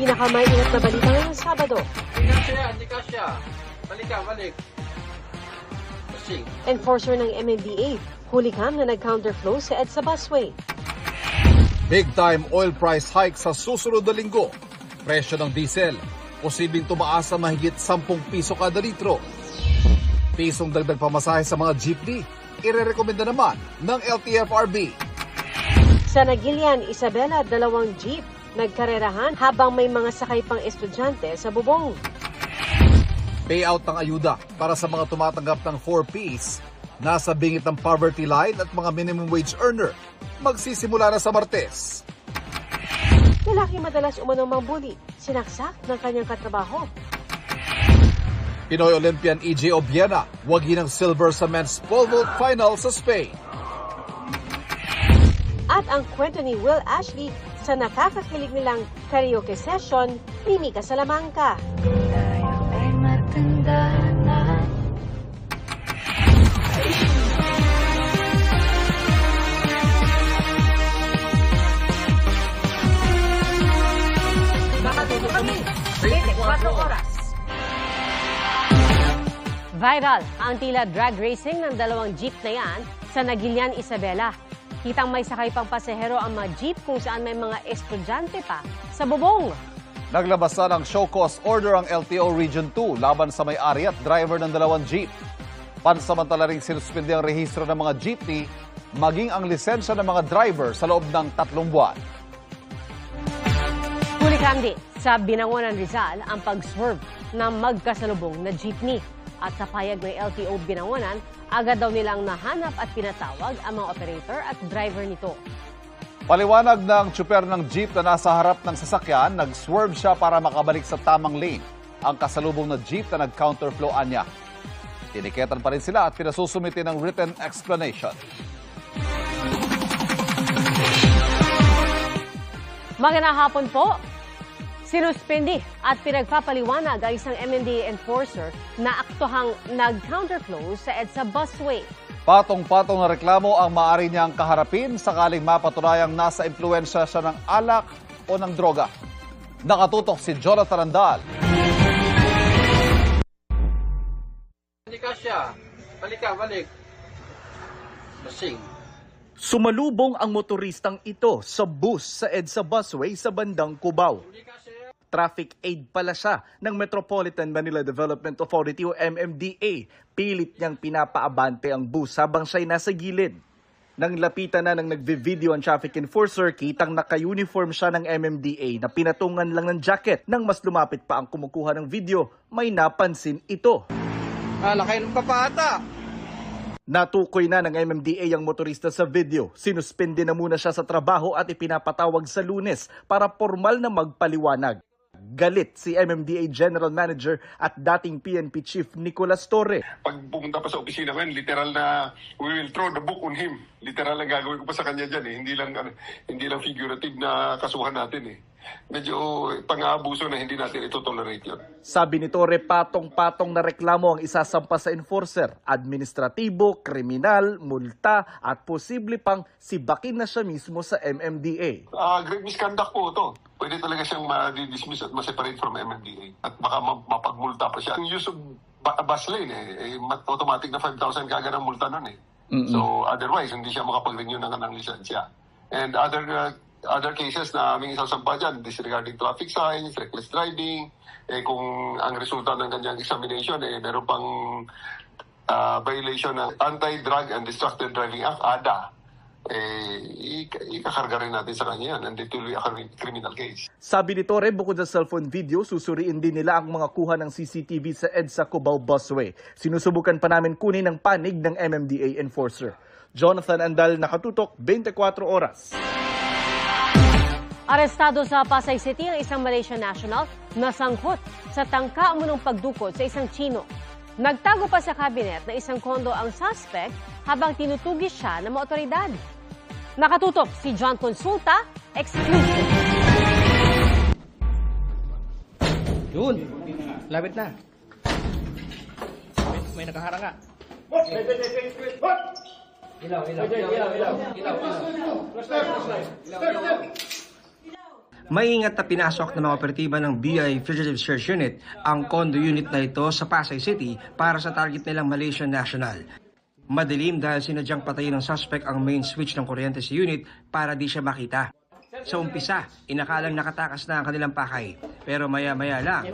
pinakamaingat na balita ngayong Sabado. Hindi ka siya. Balik. Enforcer ng MMDA, hulikam na nag-counterflow sa EDSA busway. Big-time oil price hike sa susunod na linggo. Presyo ng diesel, posibleng tumaas sa mahigit 10 piso kada litro. Pisong dagdag pamasahe sa mga jeepney, irerekomenda naman ng LTFRB. Sa Nagilian, Isabela, 2 jeep nagkarerahan habang may mga sakay pang estudyante sa bubong. Payout ng ayuda para sa mga tumatanggap ng 4Ps, nasa bingit ng poverty line at mga minimum wage earner, magsisimula na sa Martes. Lalaki madalas umanong mambuli, sinaksak ng kanyang katrabaho. Pinoy Olympian EJ Obiena, wagi ng silver sa men's pole vault final sa Spain. At ang kwento ni Will Ashley sa nakakakilig nilang karaoke session ni Mika Salamanca. Nakatuto kami, 24 oras. Viral ang tila drag racing ng 2 jeep na yan sa Nagilian, Isabela. Kitang may sakay pang pasahero ang mga jeep kung saan may mga estudyante pa sa bubong. Naglabas na ng show cause order ang LTO Region 2 laban sa may-ari at driver ng 2 jeep. Pansamantala ring sinuspindi ang rehistro ng mga jeepney, maging ang lisensya ng mga driver sa loob ng 3 buwan. Huli kandi sa Binangonan, Rizal ang pag-swerve ng magkasalubong na jeepney. At sa payag ng LTO Binangonan, agad daw nilang nahanap at pinatawag ang mga operator at driver nito. Paliwanag ng tsuper ng jeep na nasa harap ng sasakyan, nag-swerve siya para makabalik sa tamang lane. Ang kasalubong na jeep na nag-counterflow niya. Tiniketan pa rin sila at pinasusumitin ng written explanation. Magandang hapon po. Sinuspindi at pinagpapaliwanag ang isang MMDA enforcer na aktuhang nag-counterflow sa EDSA busway. Patong-patong na reklamo ang maaari niyang kaharapin sakaling mapatunayang nasa impluensya siya ng alak o ng droga. Nakatutok si Jonathan Andal. Hindi ka siya. Balik. Sumalubong ang motoristang ito sa bus sa EDSA busway sa bandang Cubao. Traffic aid pala siya ng Metropolitan Manila Development Authority o MMDA. Pilit niyang pinapaabante ang bus habang siya'y nasa gilid. Nang lapitan na ng nagvi-video ang traffic enforcer, kitang naka-uniform siya ng MMDA na pinatungan lang ng jacket. Nang mas lumapit pa ang kumukuha ng video, may napansin ito. Lakay ng papata. Natukoy na ng MMDA ang motorista sa video. Sinuspende na muna siya sa trabaho at ipinapatawag sa Lunes para formal na magpaliwanag. Galit si MMDA General Manager at dating PNP Chief Nicolas Torre. Pag pumunta pa sa opisina ko, literal na we will throw the book on him. Literal ang gagawin ko pa sa kanya dyan. Hindi lang figurative na kasuhan natin. Medyo pang-aabuso na hindi natin ito tolerate yun. Sabi ni Torre, patong-patong na reklamo ang isasampa sa enforcer. Administratibo, kriminal, multa at posible pang sibakin na siya mismo sa MMDA. Great misconduct po ito. Pwede talaga siyang ma-dismiss at ma-separate from MMDA. At baka mapagmulta pa siya. Yung use of bus lane, automatic na 5,000 kagad ang multa nun . So otherwise, hindi siya makapag-renew ng lisensya. And other cases na aming isasampa dyan, disregarding traffic signs, reckless driving, kung ang resulta ng kanyang examination, meron pang violation ng Anti-Drug and Distracted Driving Act, ADA, ikakarga rin natin sa kanya yan, and it will be a criminal case. Sabi ni Torre, bukod sa cellphone video, susuriin din nila ang mga kuha ng CCTV sa EDSA Cubao Busway. Sinusubukan pa namin kunin ang panig ng MMDA enforcer. Jonathan Andal, nakatutok, 24 oras. Arestado sa Pasay City ang isang Malaysian national na sangkot sa tangka umunong pagdukot sa isang Chino. Nagtago pa sa kabinet na isang kondo ang suspect habang tinutugis siya ng mga otoridad. Nakatutok si John Consulta, exclusive. Yun, labit na. May nakaharang nga. Ilaw. Maingat na pinasok ng mga operatiba ng BI Fugitive Search Unit ang condo unit na ito sa Pasay City para sa target nilang Malaysian national. Madilim dahil sinadyang patayin ng suspect ang main switch ng kuryente sa unit para di siya makita. Sa umpisa, inakalang nakatakas na ang kanilang pakay. Pero maya-maya lang,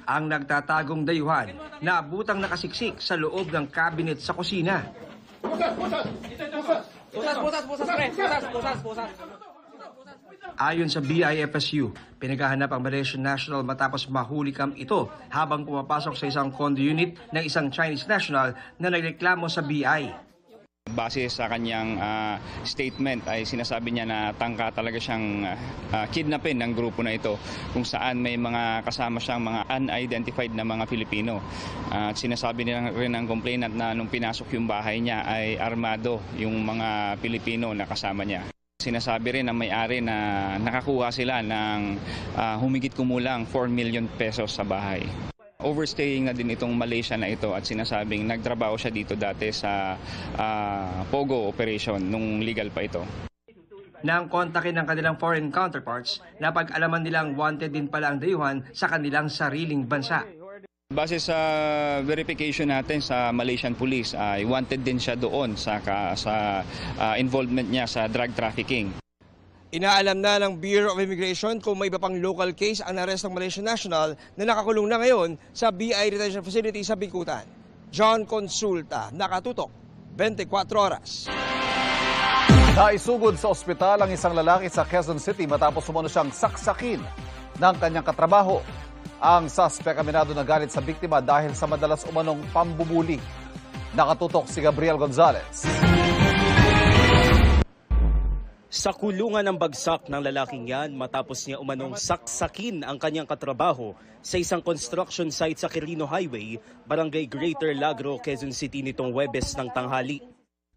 ang nagtatagong dayuhan na abutang nakasiksik sa loob ng cabinet sa kusina. Ayon sa BIFSU, pinaghahanap ang Malaysian national matapos mahulikam ito habang pumapasok sa isang condo unit ng isang Chinese national na nagreklamo sa BI. Base sa kanyang statement ay sinasabi niya na tangka talaga siyang kidnapin ng grupo na ito kung saan may mga kasama siyang mga unidentified na mga Pilipino. At sinasabi nila rin ng complainant na nung pinasok yung bahay niya ay armado yung mga Pilipino na kasama niya. Sinasabi rin ng may-ari na nakakuha sila ng humigit kumulang 4 million pesos sa bahay. Overstaying na din itong Malaysia na ito at sinasabing nagtrabaho siya dito dati sa Pogo operation nung legal pa ito. Nang kontakin ng kanilang foreign counterparts, napag-alaman nilang wanted din pala ang dayuhan sa kanilang sariling bansa. Base sa verification natin sa Malaysian Police, ay wanted din siya doon sa involvement niya sa drug trafficking. Inaalam na ng Bureau of Immigration kung may iba pang local case ang arrest ng Malaysian national na nakakulong na ngayon sa BI Detention Facility sa Bikutan. John Consulta, nakatutok, 24 oras. Naisugod sa ospital ang isang lalaki sa Quezon City matapos umano siyang saksakin ng kanyang katrabaho. Ang suspect aminado na galit sa biktima dahil sa madalas umanong pambubuli. Nakatutok si Gabriel Gonzalez. Sa kulungan ng bagsak ng lalaking yan matapos niya umanong saksakin ang kanyang katrabaho sa isang construction site sa Quirino Highway, Barangay Greater Lagro, Quezon City nitong Huwebes ng tanghali.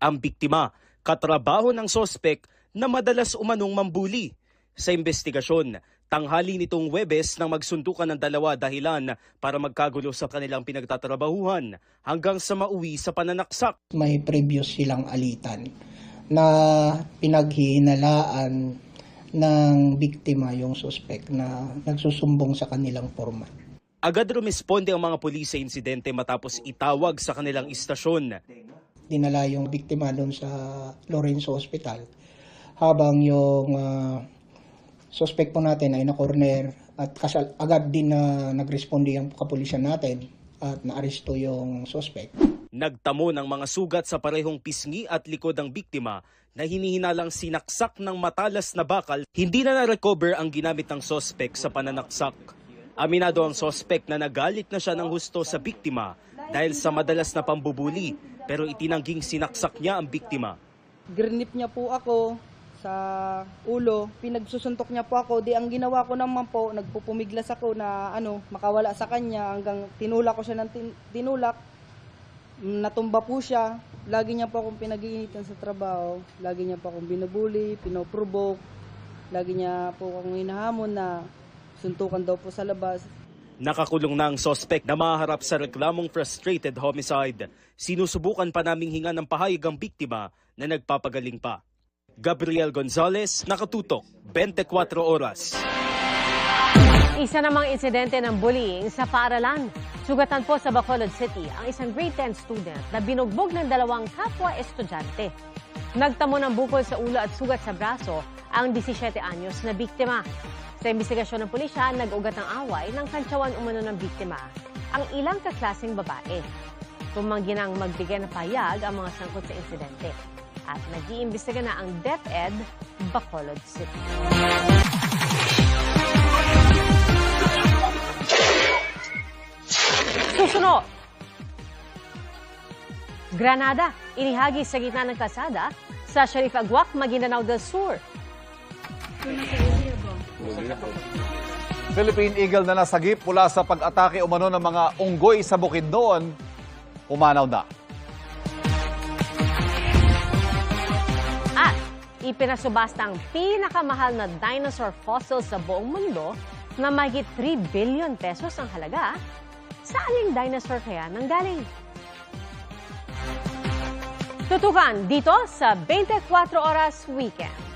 Ang biktima, katrabaho ng sospek na madalas umanong mambuli. Sa investigasyon, tanghali nitong Huwebes nang magsuntukan ng dalawa dahilan para magkagulo sa kanilang pinagtatrabahuhan hanggang sa mauwi sa pananaksak. May previous silang alitan na pinaghihinalaan ng biktima yung suspect na nagsusumbong sa kanilang foreman. Agad rumisponde ang mga pulis sa insidente matapos itawag sa kanilang istasyon. Dinala yung biktima doon sa Lorenzo Hospital habang yung suspect po natin ay na-corner at agad din na nagresponde ang kapulisan natin at naaresto yung suspect. Nagtamo ng mga sugat sa parehong pisngi at likod ng biktima na hinihinalang sinaksak ng matalas na bakal. Hindi na na-recover ang ginamit ng sospek sa pananaksak. Aminado ang sospek na nagalit na siya ng husto sa biktima dahil sa madalas na pambubuli, pero itinangging sinaksak niya ang biktima. Grinip niya po ako sa ulo, pinagsusuntok niya po ako. Di ang ginawa ko naman po, nagpupumiglas ako na makawala sa kanya hanggang tinulak ko siya ng tinulak. Natumba po siya. Lagi niya po akong pinag-iinitan sa trabaho. Lagi niya po akong binubuli, pinoprovoke. Lagi niya po akong hinahamon na suntukan daw po sa labas. Nakakulong na ang sospek na maharap sa reklamong frustrated homicide. Sinusubukan pa naming hinga ng pahayag ang biktima na nagpapagaling pa. Gabriel Gonzalez, nakatutok, 24 oras. Isa namang insidente ng bullying sa paaralan. Sugatan po sa Bacolod City ang isang grade 10 student na binugbog ng dalawang kapwa estudyante. Nagtamo ng bukol sa ulo at sugat sa braso ang 17 anyos na biktima. Sa investigasyon ng pulisya, nag-ugat ng away ng kantsawan umano ng biktima, ang ilang kaklaseng babae. Tumanggi nang magbigay ng payag ang mga sangkot sa insidente. At nag-iimbestiga na ang DepEd Bacolod City. Susunod, Granada, inihagis sa gitna ng kalsada sa Sharif Aguac, Maguindanao del Sur. Philippine Eagle na nasagip mula sa pag-atake umano ng mga unggoy sa Bukidnon, pumanaw na. At ipinasubasta ang pinakamahal na dinosaur fossil sa buong mundo na mahigit 3 billion pesos ang halaga sa Sa aling dinosaur kaya nanggaling? Tutukan dito sa 24 Oras Weekend.